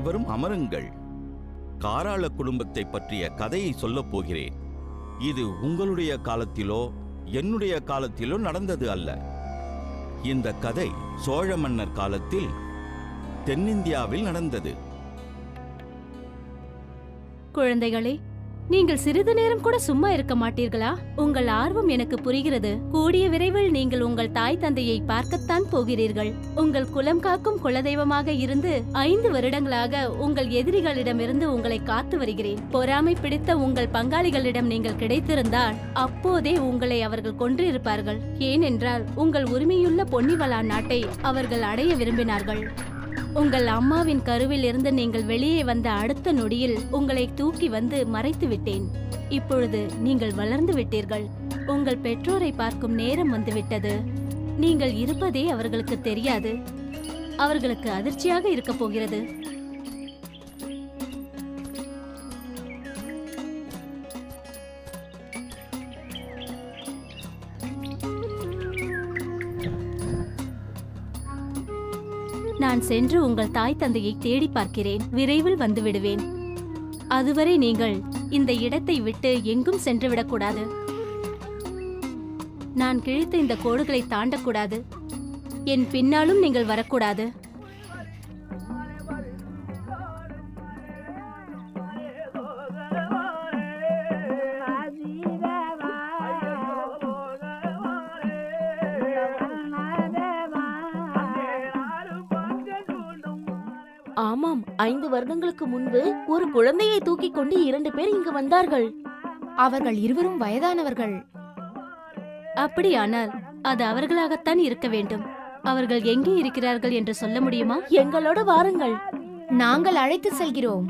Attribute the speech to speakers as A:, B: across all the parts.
A: அனைவரும் அமருங்கள். காராள குடும்பத்தை பற்றிய கதையை சொல்லப் போகிறேன். இது உங்களுடைய காலத்திலோ என்னுடைய காலத்திலோ நடந்தது அல்ல. இந்த கதை சோழ மன்னர் காலத்தில் தென்னிந்தியாவில் நடந்தது.
B: குழந்தைகளே, நீங்கள் சிறிது நேரம் கூட சும்மா இருக்க மாட்டீர்களா? உங்கள் ஆர்வம் எனக்கு புரிகிறது. கூடிய விரைவில் நீங்கள் உங்கள் தாய் தந்தையை பார்க்கத்தான் போகிறீர்கள். உங்கள் குலம் காக்கும் குலதெய்வமாக இருந்து 5 வருடங்களாக உங்கள் எதிரிகளிடமிருந்து உங்களை காத்து வருகிறேன். பொறாமை பிடித்த உங்கள் பங்காளிகளிடம் நீங்கள் கிடைத்திருந்தால் அப்போதே உங்களை அவர்கள் கொன்றிருப்பார்கள். ஏனென்றால் உங்கள் உரிமையுள்ள பொன்னிவளா நாட்டை அவர்கள் அடைய விரும்பினார்கள். உங்கள் அம்மாவின் கருவில் இருந்து நீங்கள் வெளியே வந்த அடுத்த நொடியில் உங்களை தூக்கி வந்து மறைத்து விட்டேன். இப்பொழுது நீங்கள் வளர்ந்து விட்டீர்கள். உங்கள் பெற்றோரை பார்க்கும் நேரம் வந்துவிட்டது. நீங்கள் இருப்பதே அவர்களுக்கு தெரியாது. அவர்களுக்கு அதிர்ச்சியாக இருக்க போகிறது. நான் சென்று உங்கள் தாய் தந்தையை தேடி பார்க்கிறேன். விரைவில் வந்து விடுவேன். அதுவரை நீங்கள் இந்த இடத்தை விட்டு எங்கும் சென்று விடக்கூடாது. நான் கிழித்த இந்த கோடுகளை தாண்டக்கூடாது. என் பின்னாலும் நீங்கள் வரக்கூடாது.
C: ஆமாம், 5 வருடங்களுக்கு முன்பு ஒரு குழந்தையை தூக்கிக் கொண்டு 2 பேர் இங்கு வந்தார்கள்.
D: அவர்கள் இருவரும் வயதானவர்கள்.
B: அப்படியானால் அது அவர்களாகத்தான் இருக்க வேண்டும். அவர்கள் எங்கே இருக்கிறார்கள் என்று சொல்ல முடியுமா?
C: எங்களோட வாருங்கள்,
D: நாங்கள் அழைத்து செல்கிறோம்.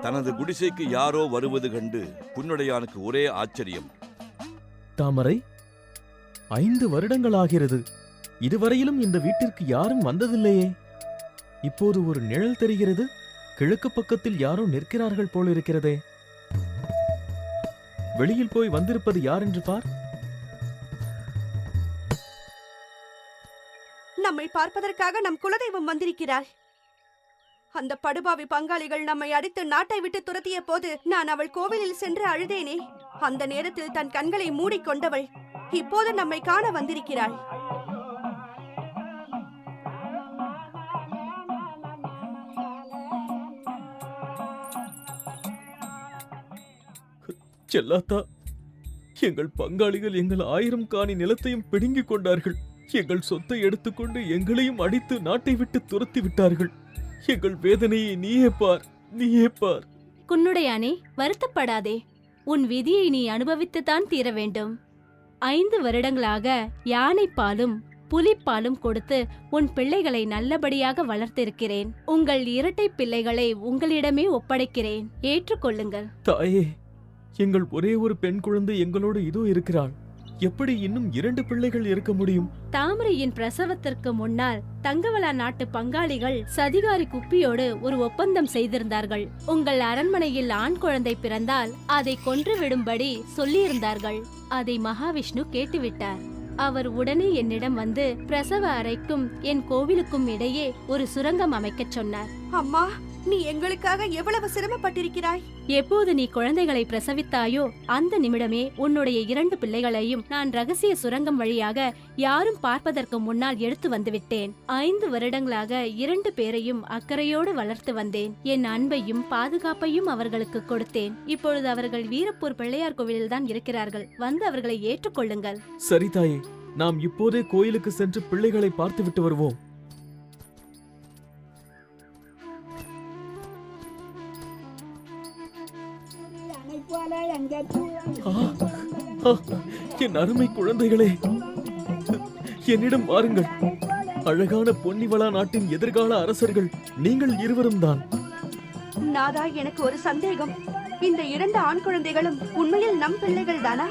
E: தனது குடிசைக்கு யாரோ வருவது கண்டு புன்னுடையானுக்கு ஒரே ஆச்சரியம்.
F: தாமரை, 5 வருடங்களாகிறது. இதுவரையிலும் இந்த வீட்டிற்கு யாரும் வந்ததில்லையே. இப்போது ஒரு நிழல் தெரிகிறது. கிழக்கு பக்கத்தில் யாரோ நிற்கிறார்கள் போலிருக்கிறதே. வெளியில் போய் வந்திருப்பது யார் என்று பார்.
G: நம்மை பார்ப்பதற்காக நம் குலதெய்வம் வந்திருக்கிறார். அந்த படுபாவி பங்காளிகள் நம்மை அடித்து நாட்டை விட்டு துரத்திய போது நான் அவள் கோவிலில் சென்று அழுதேனே. அந்த நேரத்தில் தன் கண்களை மூடிக்கொண்டவள் இப்போது நம்மை காண வந்திருக்கிறாள்.
F: செல்லாத்தா, எங்கள் பங்காளிகள் எங்கள் 1000 காணி நிலத்தையும் பிடுங்கிக் கொண்டார்கள். எங்கள் சொத்தை எடுத்துக்கொண்டு எங்களையும் அடித்து நாட்டை விட்டு துரத்தி விட்டார்கள். எங்கள் வேதனையை நீயே பார், நீயே பார்.
B: குன்னுடையானே, வருத்தப்படாதே. உன் விதியை நீ அனுபவித்துத்தான் தீர வேண்டும். 5 வருடங்களாக யானைப்பாலும் புலிப்பாலும் கொடுத்து உன் பிள்ளைகளை நல்லபடியாக வளர்த்திருக்கிறேன். உங்கள் இரட்டை பிள்ளைகளை உங்களிடமே ஒப்படைக்கிறேன். ஏற்றுக்கொள்ளுங்கள்.
F: தாயே, எங்கள் ஒரே ஒரு பெண் குழந்தை எங்களோடு இதோ இருக்கிறாள். எப்படி இன்னும் 2 பிள்ளைகள் இருக்க முடியும்?
B: தாமரையின் பிரசவத்திற்கு முன்னால் தங்கவலா நாட்டு பங்காளிகள் சதிகாரி குப்பியோடு ஒரு ஒப்பந்தம் செய்திருந்தார்கள். உங்கள் அரண்மனையில் ஆண் குழந்தை பிறந்தால் அதை கொன்று விடும்படி சொல்லியிருந்தார்கள். அதை மகாவிஷ்ணு கேட்டுவிட்டார். அவர் உடனே என்னிடம் வந்து பிரசவ அறைக்கும் என் கோவிலுக்கும் இடையே ஒரு சுரங்கம் அமைக்கச் சொன்னார்.
G: அம்மா, நீ எங்களுக்காக எவ்வளவு சிரமப்பட்டிருக்கிறாய்.
B: எப்போது நீ குழந்தைகளை பிரசவித்தாயோ அந்த நிமிடமே உன்னுடைய 2 பிள்ளைகளையும் நான் ரகசிய சுரங்கம் வழியாக யாரும் பார்ப்பதற்கு முன்னால் எடுத்து வந்துவிட்டேன். 5 வருடங்களாக 2 பேரையும் அக்கறையோடு வளர்த்து வந்தேன். என் அன்பையும் பாதுகாப்பையும் அவர்களுக்கு கொடுத்தேன். இப்பொழுது அவர்கள் வீரப்பூர் பிள்ளையார் கோவிலில்தான் இருக்கிறார்கள். வந்து அவர்களை ஏற்றுக்கொள்ளுங்கள்.
F: சரி தாயே, நாம் இப்போதே கோயிலுக்கு சென்று பிள்ளைகளை பார்த்துவிட்டு வருவோம். என் அருமை குழந்தைகளே, என்னிடம் வாருங்கள். அழகான பொன்னிவளா நாட்டின் எதிர்கால அரசர்கள் நீங்கள் இருவரும் தான்.
G: நாதா, எனக்கு ஒரு சந்தேகம். இந்த 2 ஆண் குழந்தைகளும் உண்மையில் நம் பிள்ளைகள் தானா?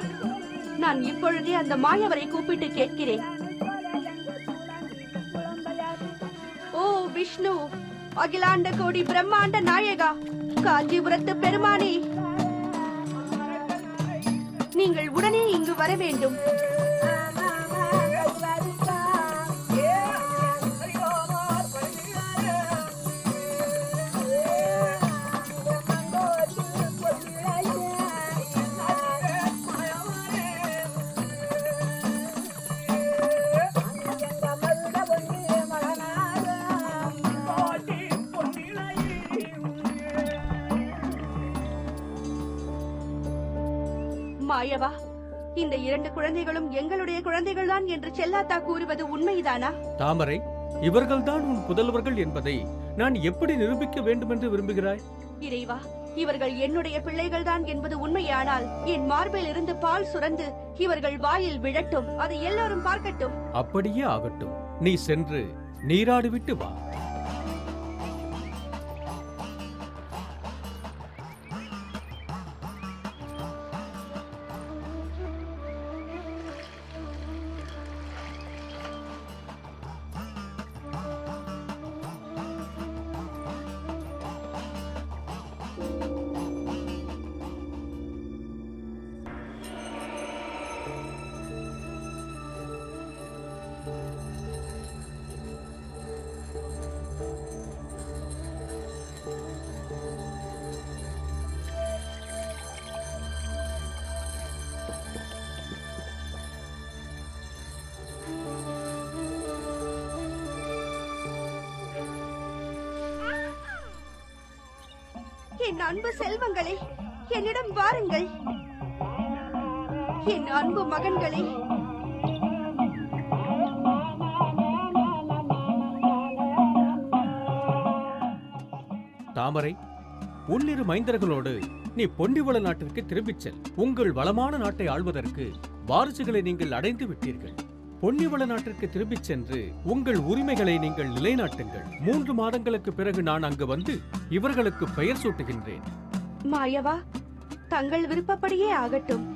G: நான் இப்பொழுதே அந்த மாயவரை கூப்பிட்டு கேட்கிறேன். ஓ விஷ்ணு, அகிலாண்ட கோடி பிரம்மாண்ட நாயகா, காஞ்சிபுரத்து பெருமானே, நீங்கள் உடனே இங்கு வர வேண்டும். மாயவா, இந்த 2 குழந்தைகளும் எங்களுடைய குழந்தைகள்தான் என்று செல்லாத்தா கூறுவது உண்மைதானா?
H: தாமரை, இவர்கள்தான் உன் புதல்வர்கள் என்பதை நான் எப்படி நிரூபிக்க வேண்டும் என்று விரும்புகிறாய்?
G: இறைவா, இவர்கள் என்னுடைய பிள்ளைகள்தான் என்பது உண்மையானால் என் மார்பில் இருந்து பால் சுரந்து இவர்கள் வாயில் விழட்டும். அதை எல்லாரும் பார்க்கட்டும்.
H: அப்படியே ஆகட்டும். நீ சென்று நீராடிவிட்டு வா.
G: என் அன்பு செல்வங்களே, என்னிடம் வாருங்கள். என் அன்பு மகன்களே,
H: தாமரை, உன்னிரு மைந்தர்களோடு நீ பொன்னிவள நாட்டிற்கு திரும்பிச் செல். உங்கள் வளமான நாட்டை ஆள்வதற்கு வாரிசுகளை நீங்கள் அடைந்து விட்டீர்கள். பொன்னிவள நாட்டிற்கு திரும்பிச் சென்று உங்கள் உரிமைகளை நீங்கள் நிலைநாட்டுங்கள். 3 மாதங்களுக்கு பிறகு நான் அங்கு வந்து இவர்களுக்கு பெயர் சூட்டுகின்றேன்.
G: மாயவா, தங்கள் விருப்பப்படியே ஆகட்டும்.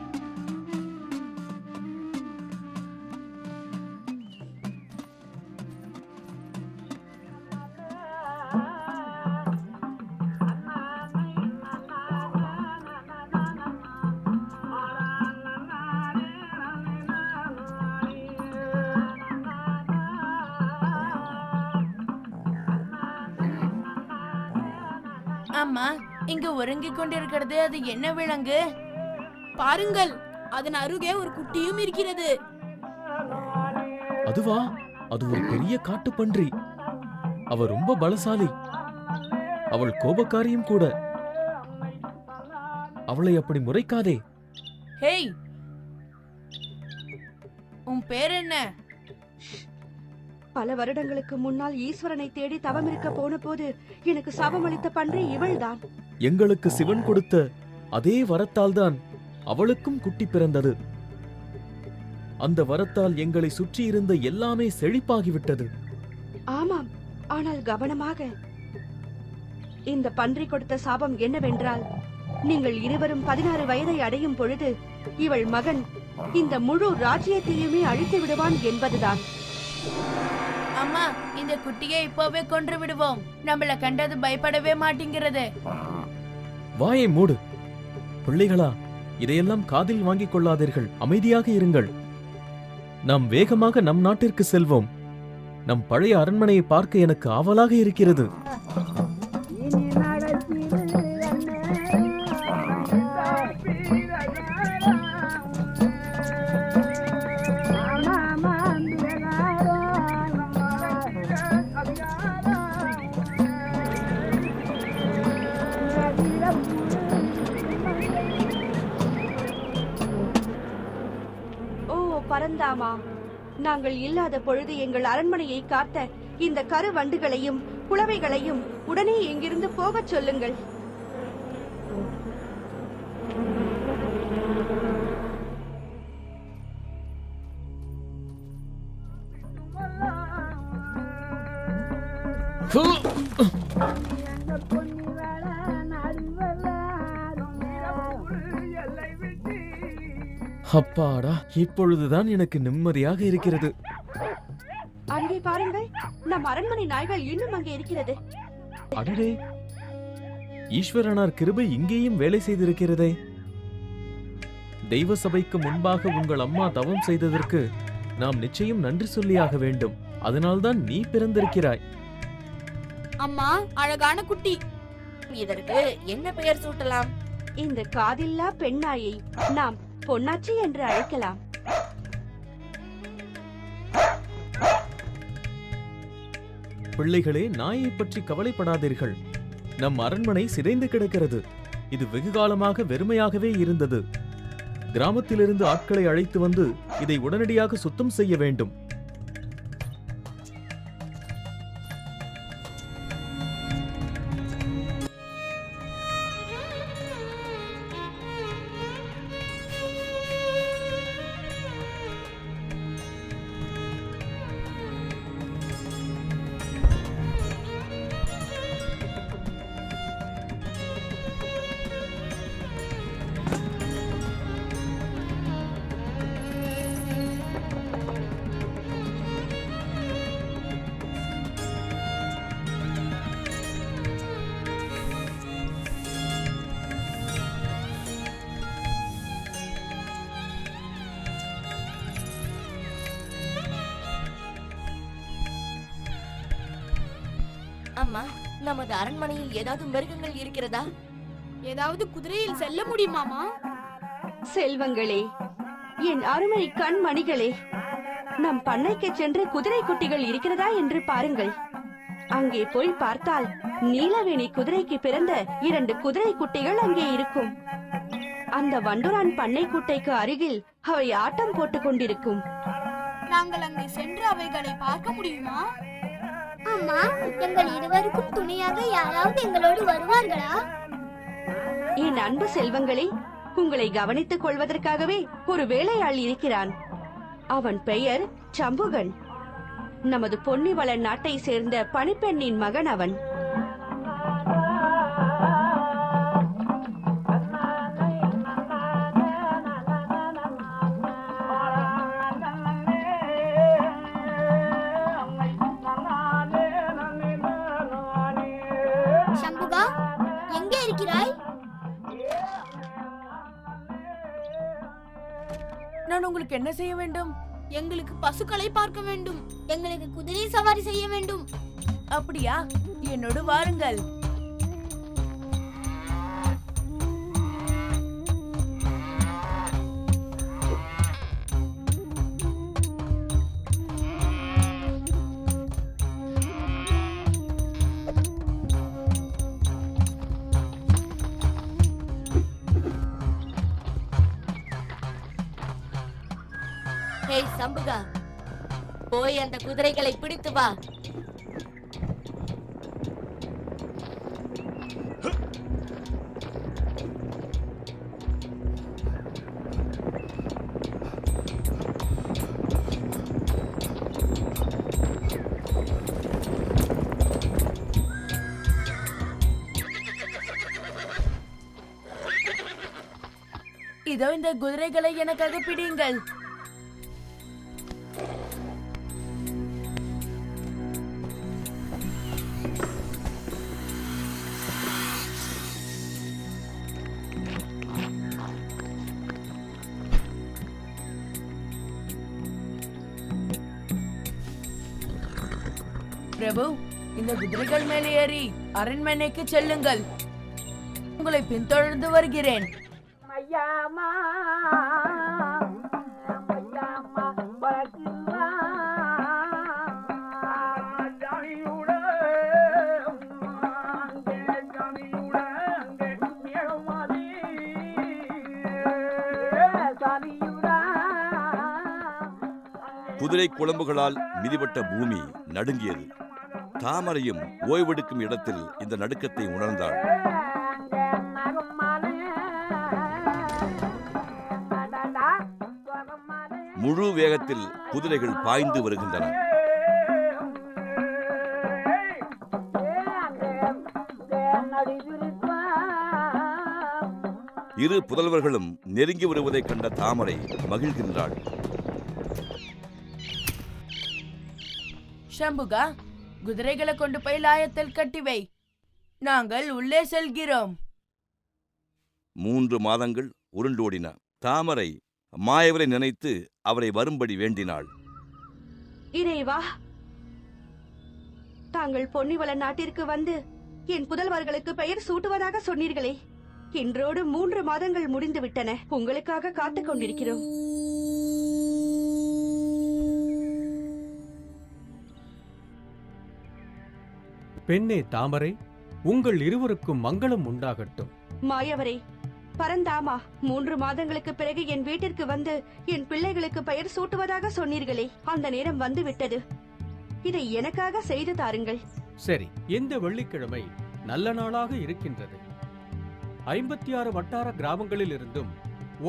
C: அம்மா, இங்க உறங்கிக் கொண்டிருக்கிறது அது என்ன விலங்கு? பாருங்கள், அதன் அருகே ஒரு குட்டியும் இருக்கிறது.
F: அதுவா? அது ஒரு பெரிய காட்டுப்பன்றி. அவ ரொம்ப பலசாலி. அவள் கோபக்காரியும் கூட. அவளை அப்படி முறைக்காதே.
C: ஹேய், உன் பேர் என்ன?
G: பல வருடங்களுக்கு முன்னால் ஈஸ்வரனை தேடி தவம் இருக்க போன போது எனக்கு சாபமளித்த பன்றி இவள்தான்.
F: எங்களுக்கு சிவன் கொடுத்த அதே வரத்தால் தான் அவளுக்கும் குட்டி பிறந்தது. அந்த வரத்தால் எங்களை சுற்றி இருந்த எல்லாமே செழிப்பாகிவிட்டது.
G: ஆமாம், ஆனால் கவனமாக. இந்த பன்றி கொடுத்த சாபம் என்னவென்றால், நீங்கள் இருவரும் 16 வயதை அடையும் பொழுது இவள் மகன் இந்த முழு ராஜ்யத்தையுமே அழித்து விடுவான் என்பதுதான்.
C: அம்மா, இந்த குட்டியை இப்பவே கொன்று விடுவோம். நம்மள கண்டது பயப்படவே மாட்டேங்கிறது.
F: வாயை மூடு. பிள்ளைகளா, இதையெல்லாம் காதில் வாங்கிக் கொள்ளாதீர்கள். அமைதியாக இருங்கள். நாம் வேகமாக நம் நாட்டிற்கு செல்வோம். நம் பழைய அரண்மனையை பார்க்க எனக்கு ஆவலாக இருக்கிறது.
G: பரந்தாமா, நாங்கள் இல்லாத பொழுது எங்கள் அரண்மனையை காத்த இந்த கருவண்டுகளையும் குளவைகளையும் உடனே இங்கிருந்து போகச் சொல்லுங்கள்.
F: அப்பாடா, இப்பொழுதுதான் எனக்கு நிம்மதியாக இருக்கிறது.
G: அங்கே பாருங்கள், நம் அரண்மனை நாய்கள் இன்னும் அங்கே இருக்கிறது.
F: அடடே, ஈஸ்வரனார் கிருபை இங்கேயும் வேலை செய்திருக்கிறதே. தெய்வ சபைக்கு முன்பாக உங்கள் அம்மா தவம் செய்ததற்கு நாம் நிச்சயம் நன்றி சொல்லியாக வேண்டும். அதனால்தான் நீ பிறந்திருக்கிறாய்.
C: அம்மா, அழகான குட்டி. இதற்கு என்ன பெயர் சூட்டலாம்?
G: இந்த காதில்லா பெண்ணாயை நாம் பொன்னாச்சி என்று அழைக்கலாம்.
F: பிள்ளைகளே, நாயை பற்றி கவலைப்படாதீர்கள். நம் அரண்மனை சிதைந்து கிடக்கிறது. இது வெகு காலமாக வெறுமையாகவே இருந்தது. கிராமத்திலிருந்து ஆட்களை அழைத்து வந்து இதை உடனடியாக சுத்தம் செய்ய வேண்டும்.
C: அம்மா, நமது அரண்மனையில் ஏதாவது மிருகங்கள் இருக்கிறதா? ஏதாவது குதிரையில் செல்ல முடியுமாமா?
G: செல்வங்களே, என் அருமை கண்மணிகளே, நம் பண்ணைக்கு சென்று குதிரை குட்டிகள் இருக்கிறதா என்று பாருங்கள். அங்கே போய் பார்த்தால் நீலவேணி குதிரைக்கு பிறந்த 2 குதிரை குட்டிகள் அங்கே இருக்கும். அந்த வண்டுரான் பண்ணை குட்டைக்கு அருகில் அவை ஆட்டம் போட்டுக் கொண்டிருக்கும்.
C: நாங்கள் அங்கே சென்று அவைகளை பார்க்க முடியுமா?
I: அம்மா, எங்கள் இருவருக்கும் துணையாக யாராவது எங்களோடு வருவார்களா?
G: என் அன்பு செல்வங்களே, உங்களை கவனித்துக் கொள்வதற்காகவே ஒரு வேலையாள் இருக்கிறான். அவன் பெயர் சம்புகன். நமது பொன்னிவள நாட்டை சேர்ந்த பணிப்பெண்ணின் மகன் அவன்.
I: சம்புகா, எங்கே இருக்கிறாய்?
C: நான் உங்களுக்கு என்ன செய்ய வேண்டும்? எங்களுக்கு பசுக்களை பார்க்க வேண்டும்.
I: எங்களுக்கு குதிரை சவாரி செய்ய வேண்டும்.
C: அப்படியா? என்னோடு வாருங்கள்.
J: ஹேய் சம்புகா, போய் அந்த குதிரைகளை பிடித்து வா.
C: இதோ இந்த குதிரைகளை எனக்காக பிடியுங்கள். பிரபு, இந்த குதிரைகள் மேலே ஏறி அரண்மனைக்கு செல்லுங்கள். உங்களை பின்தொடர்ந்து வருகிறேன்.
E: குதிரை குளம்புகளால் மிதிபட்ட பூமி நடுங்கியது. தாமரையும் ஓய்வெடுக்கும் இடத்தில் இந்த நடுக்கத்தை உணர்ந்தாள். முழு வேகத்தில் குதிரைகள் பாய்ந்து வருகின்றன. இரு புதல்வர்களும் நெருங்கி வருவதைக் கண்ட தாமரை மகிழ்கின்றாள்.
C: ஷம்புகா, குதிரைகளை கொண்டு போய் லாயத்தில் கட்டி வை. நாங்கள் உள்ளே செல்கிறோம்.
E: 3 மாதங்கள் உருண்டோடின. தாமரை மாயவரை நினைத்து அவரை வரும்படி வேண்டினாள்.
G: இறைவா, தாங்கள் பொன்னிவள நாட்டிற்கு வந்து என் புதல்வர்களுக்கு பெயர் சூட்டுவதாக சொன்னீர்களே, இன்றோடு 3 மாதங்கள் முடிந்து விட்டன. உங்களுக்காக காத்துக் கொண்டிருக்கிறோம்.
H: பெண்ணே தாமரை, உங்கள் இருவருக்கும் மங்களம் உண்டாகட்டும்.
G: மாயவரே, பரந்தாமா, 3 மாதங்களுக்கு பிறகு என் வீட்டிற்கு வந்து என் பிள்ளைகளுக்கு பெயர் சூட்டுவதாக சொன்னீர்களே, அந்த நேரம் வந்து விட்டது. இதை எனக்காக செய்து தாருங்கள்.
H: சரி, இந்த வெள்ளிக்கிழமை நல்ல நாளாக இருக்கின்றது. 56 வட்டார கிராமங்களில் இருந்தும்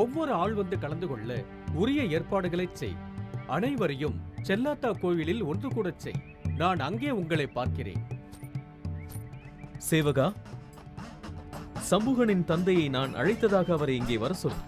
H: ஒவ்வொரு ஆள் வந்து கலந்து கொள்ள உரிய ஏற்பாடுகளை செய். அனைவரையும் செல்லாத்தா கோவிலில் ஒன்று கூடச் செய். நான் அங்கே உங்களை பார்க்கிறேன்.
F: சேவகா, சம்புகனின் தந்தையை நான் அழைத்ததாக அவரை இங்கே வர சொல்.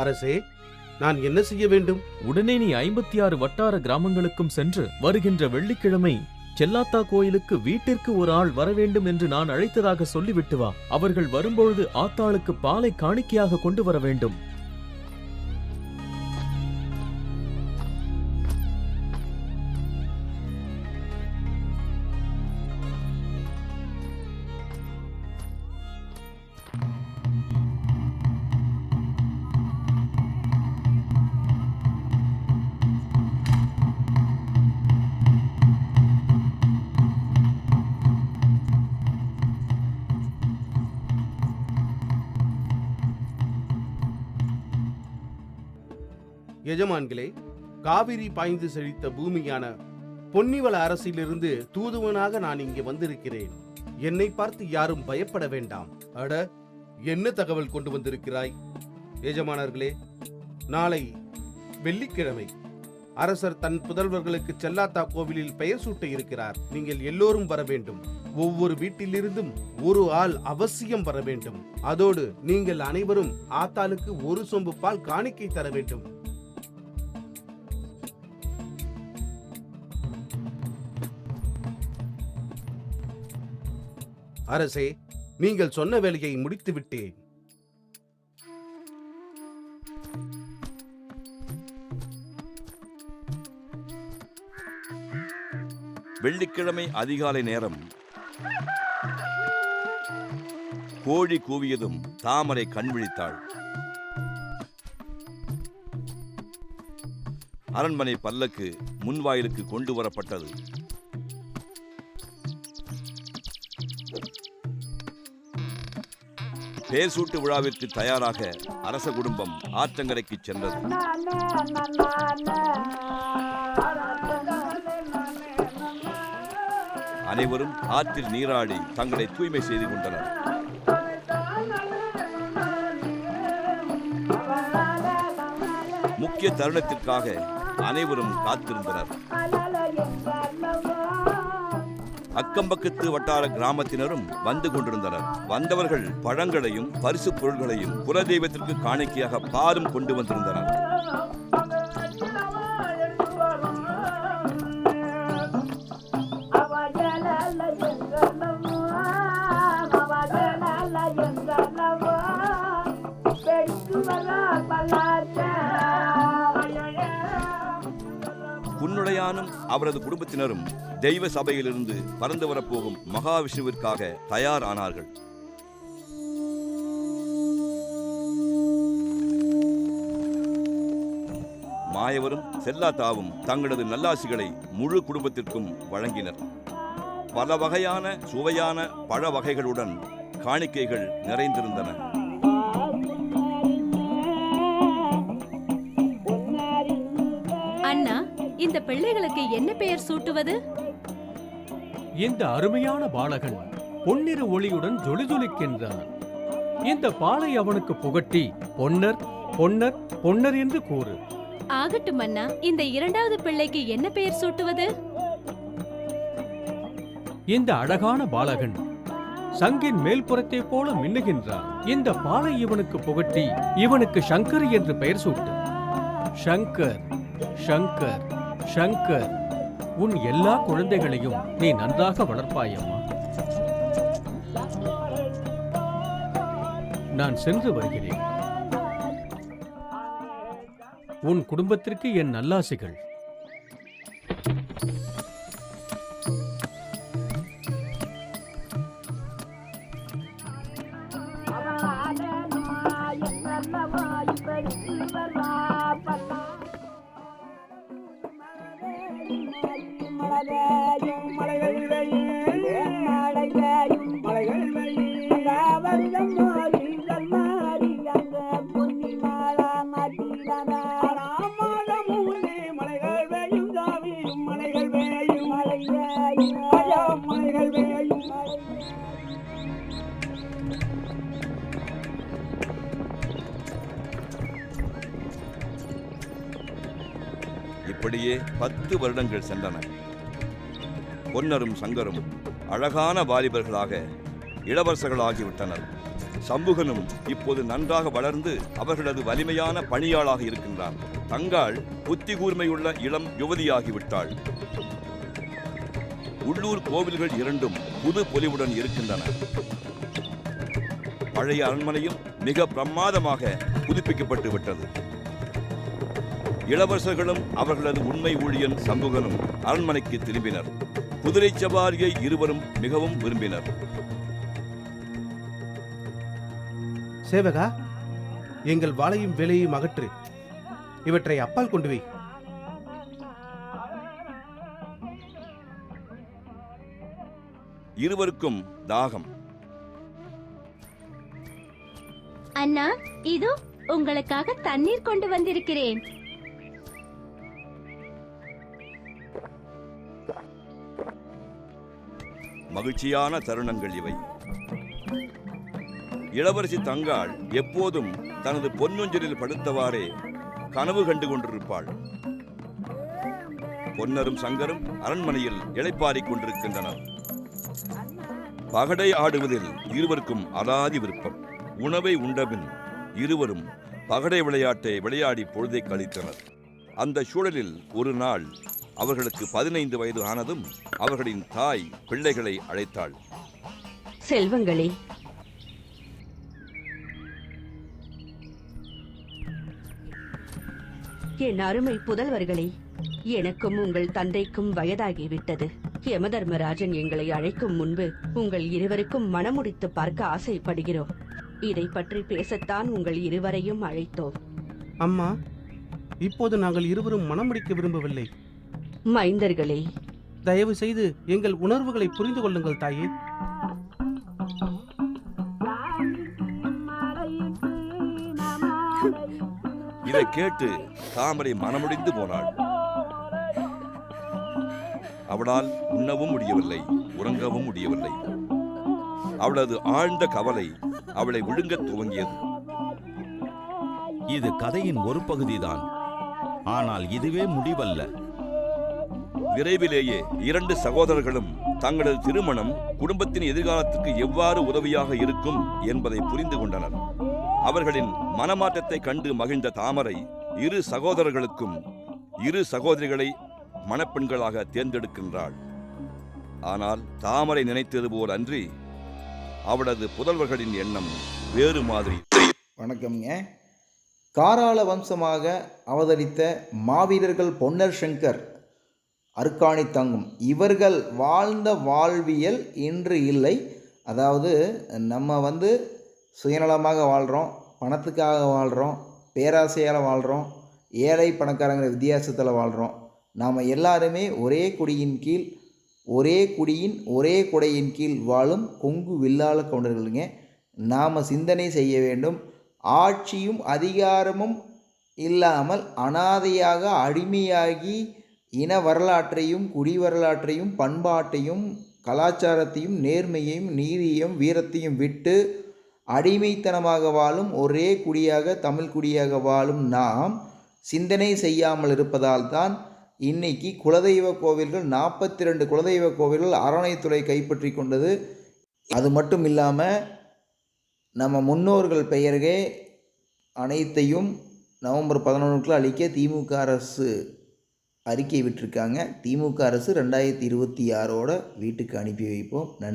K: அரசே, நான் என்ன செய்ய வேண்டும்?
F: உடனே நீ 56 வட்டார கிராமங்களுக்கும் சென்று வருகின்ற வெள்ளிக்கிழமை செல்லாத்தா கோயிலுக்கு வீட்டிற்கு ஒரு ஆள் வரவேண்டும் என்று நான் அழைத்ததாக சொல்லிவிட்டு வா. அவர்கள் வரும்பொழுது ஆத்தாளுக்கு பாலை காணிக்கையாக கொண்டு வர வேண்டும்.
K: எஜமான்களே, காவிரி பாய்ந்து செழித்த பூமியான பொன்னிவள அரசிலிருந்து தூதுவனாக நான் இங்கே வந்திருக்கிறேன். என்னை பார்த்து யாரும் பயப்பட வேண்டாம். அட, என்ன தகவல் கொண்டு வந்திருக்கிறாய்? எஜமானர்களே, நாளை வெள்ளிக்கிழமை அரசர் தன் புதல்வர்களுக்கு செல்லாத்தா கோவிலில் பெயர் சூட்ட இருக்கிறார். நீங்கள் எல்லோரும் வர வேண்டும். ஒவ்வொரு வீட்டிலிருந்தும் ஒரு ஆள் அவசியம் வர வேண்டும். அதோடு நீங்கள் அனைவரும் ஆத்தாளுக்கு ஒரு சொம்பு பால் காணிக்கை தர வேண்டும். அரசே, நீங்கள் சொன்ன வேலையை முடித்து விட்டேன்.
E: வெள்ளிக்கிழமை அதிகாலை நேரம் கோழி கூவியதும் தாமரை கண் விழித்தாள். அரண்மனை பல்லக்கு முன்வாயிலுக்கு கொண்டு வரப்பட்டது. பேர் சூட்டு விழாவிற்கு தயாராக அரச குடும்பம் ஆற்றங்கரைக்கு சென்றது. அனைவரும் ஆற்றில் நீராடி தங்களை தூய்மை செய்து கொண்டனர். முக்கிய தருணத்திற்காக அனைவரும் காத்திருந்தனர். அக்கம்பக்கத்து வட்டார கிராமத்தினரும் வந்து கொண்டிருந்தனர். வந்தவர்கள் பழங்களையும் பரிசு பொருள்களையும் குலதெய்வத்திற்கு காணிக்கையாக பாலும் கொண்டு வந்திருந்தனர். குன்னுடையானும் அவரது குடும்பத்தினரும் தெய்வ சபையிலிருந்து பறந்து வரப்போகும் மகாவிஷ்ணுவிற்காக தயார் ஆனார்கள். மாயவரும் செல்லாத்தாவும் தங்களது நல்லாசிகளை முழு குடும்பத்திற்கும் வழங்கினர். பல வகையான சுவையான பழ வகைகளுடன் காணிக்கைகள் நிறைந்திருந்தன.
B: அண்ணா, இந்த பிள்ளைகளுக்கு என்ன பெயர் சூட்டுவது?
H: இந்த அருமையான பாலகன் பொன்னிற ஒளியுடன் ஜொலிஜொலிக்கின்றான். இந்த பாலை அவனுக்கு புகட்டி பொன்னர் பொன்னர் பொன்னர் என்று கூறு.
B: ஆகட்டும் அண்ணா. இந்த 2வது பிள்ளைக்கு என்ன பெயர் சூட்டுவது?
H: இந்த அழகான பாலகன் சங்கின் மேல்புறத்தை போல மின்னுகின்றான். இந்த பாலை இவனுக்கு புகட்டி இவனுக்கு சங்கர் என்று பெயர் சூட்டு. சங்கர், சங்கர், சங்கர், உன் எல்லா குழந்தைகளையும் நீ நன்றாக வளர்ப்பாயம்மா. நான் சென்று வருகிறேன். உன் குடும்பத்திற்கு என் நல்லாசிகள்.
E: இப்படியே 10 வருடங்கள் சென்றன. பொன்னரும் சங்கரும் அழகான வாலிபர்களாக இளவரசர்களாகிவிட்டனர். சம்புகனும் இப்போது நன்றாக வளர்ந்து அவர்களது வலிமையான பணியாளாக இருக்கின்றான். தங்காள் புத்தி கூர்மையுள்ள இளம் யுவதியாகிவிட்டாள். உள்ளூர் கோவில்கள் இரண்டும் புது பொலிவுடன் இருக்கின்றன. பழைய அரண்மனையும் மிக பிரமாதமாக புதுப்பிக்கப்பட்டு விட்டது. இளவரசர்களும் அவர்களது உண்மை ஊழியன் சம்புகனும் அரண்மனைக்கு திரும்பினர். குதிரை சவாரியை இருவரும் மிகவும் விரும்பினர்.
K: சேவகா, எங்கள் வாளையும் வேலையும் அகற்று. இவற்றை அப்பால் கொண்டு வை.
E: இருவருக்கும் தாகம்.
B: அண்ணா, இதோ உங்களுக்காக தண்ணீர் கொண்டு வந்திருக்கிறேன்.
E: மகிழ்ச்சியான தருணங்கள் இவை. இளவரசி தங்காள் எப்போதும் தனது பொன்னொஞ்சலில் படுத்தவாறே கனவு கண்டு கொண்டிருப்பாள். பொன்னரும் சங்கரும் அரண்மனையில் இளைப்பாறிக் கொண்டிருக்கின்றனர். பகடை ஆடுவதில் இருவருக்கும் அலாதி விருப்பம். உணவை உண்டபின் இருவரும் பகடை விளையாட்டை விளையாடி பொழுதை கழித்தனர். அந்த சூழலில் ஒரு நாள் அவர்களுக்கு 15 வயது ஆனதும் அவர்களின் தாய் பிள்ளைகளை அழைத்தாள்.
J: செல்வங்களே, என் அருமை புதல்வர்களே, எனக்கும் உங்கள் தந்தைக்கும் வயதாகிவிட்டது. யமதர்மராஜன் எங்களை அழைக்கும் முன்பு உங்கள் இருவருக்கும் மணமுடித்து பார்க்க ஆசைப்படுகிறோம். இதை பற்றி பேசத்தான் உங்கள் இருவரையும் அழைத்தோம்.
K: அம்மா, இப்போது நாங்கள் இருவரும் மணமுடிக்க விரும்பவில்லை.
J: மைந்தர்களே,
K: தயவு செய்து எங்கள் உணர்வுகளை புரிந்து கொள்ளுங்கள் தாயே.
E: இதை கேட்டு தாமரை மனமுடிந்து போனாள். அவளால் உண்ணவும் முடியவில்லை, உறங்கவும் முடியவில்லை. அவளது ஆழ்ந்த கவலை அவளை விழுங்கத் துவங்கியது.
A: இது கதையின் ஒரு பகுதிதான். ஆனால் இதுவே முடிவல்ல.
E: விரைவிலேயே 2 சகோதரர்களும் தங்களது திருமணம் குடும்பத்தின் எதிர்காலத்துக்கு எவ்வாறு உதவியாக இருக்கும் என்பதை புரிந்து கொண்டனர். அவர்களின் மனமாற்றத்தை கண்டு மகிழ்ந்த தாமரை 2 சகோதரர்களுக்கும் 2 சகோதரிகளை மணப்பெண்களாக தேர்ந்தெடுக்கின்றாள். ஆனால் தாமரை நினைத்தது போல் அன்றி அவளது புதல்வர்களின் எண்ணம் வேறு மாதிரி.
L: வணக்கம்ங்க. காராள வம்சமாக அவதரித்த மாவீரர்கள் பொன்னர் சங்கர், அருக்காணி தங்கும் இவர்கள் வாழ்ந்த வாழ்வியல் இன்று இல்லை. அதாவது நம்ம சுயநலமாக வாழ்கிறோம், பணத்துக்காக வாழ்கிறோம், பேராசையால் வாழ்கிறோம், ஏழை பணக்காரங்கிற வித்தியாசத்தில் வாழ்கிறோம். நாம் எல்லாருமே ஒரே குடியின் கீழ், ஒரே குடியின் ஒரே குடையின் கீழ் வாழும் கொங்கு வில்லாள கவுண்டர்களுங்க. நாம் சிந்தனை செய்ய வேண்டும். ஆட்சியும் அதிகாரமும் இல்லாமல் அனாதையாக அடிமையாகி இன வரலாற்றையும் குடி வரலாற்றையும் பண்பாட்டையும் கலாச்சாரத்தையும் நேர்மையையும் நீதியையும் வீரத்தையும் விட்டு அடிமைத்தனமாக வாழும் ஒரே குடியாக தமிழ் குடியாக வாழும் நாம் சிந்தனை செய்யாமல் இருப்பதால் தான் இன்னைக்கு குலதெய்வ கோவில்கள் 42 குலதெய்வ கோவில்கள் அறநிலைத்துறை கைப்பற்றி கொண்டது. அது மட்டும் இல்லாமல் நம்ம முன்னோர்கள் பெயர்களே அனைத்தையும் நவம்பர் 11க்குள்ள அளிக்க திமுக அரசு அறிக்கை விட்டிருக்காங்க. திமுக அரசு 2026 வீட்டுக்கு அனுப்பி வைப்போம். நன்றி.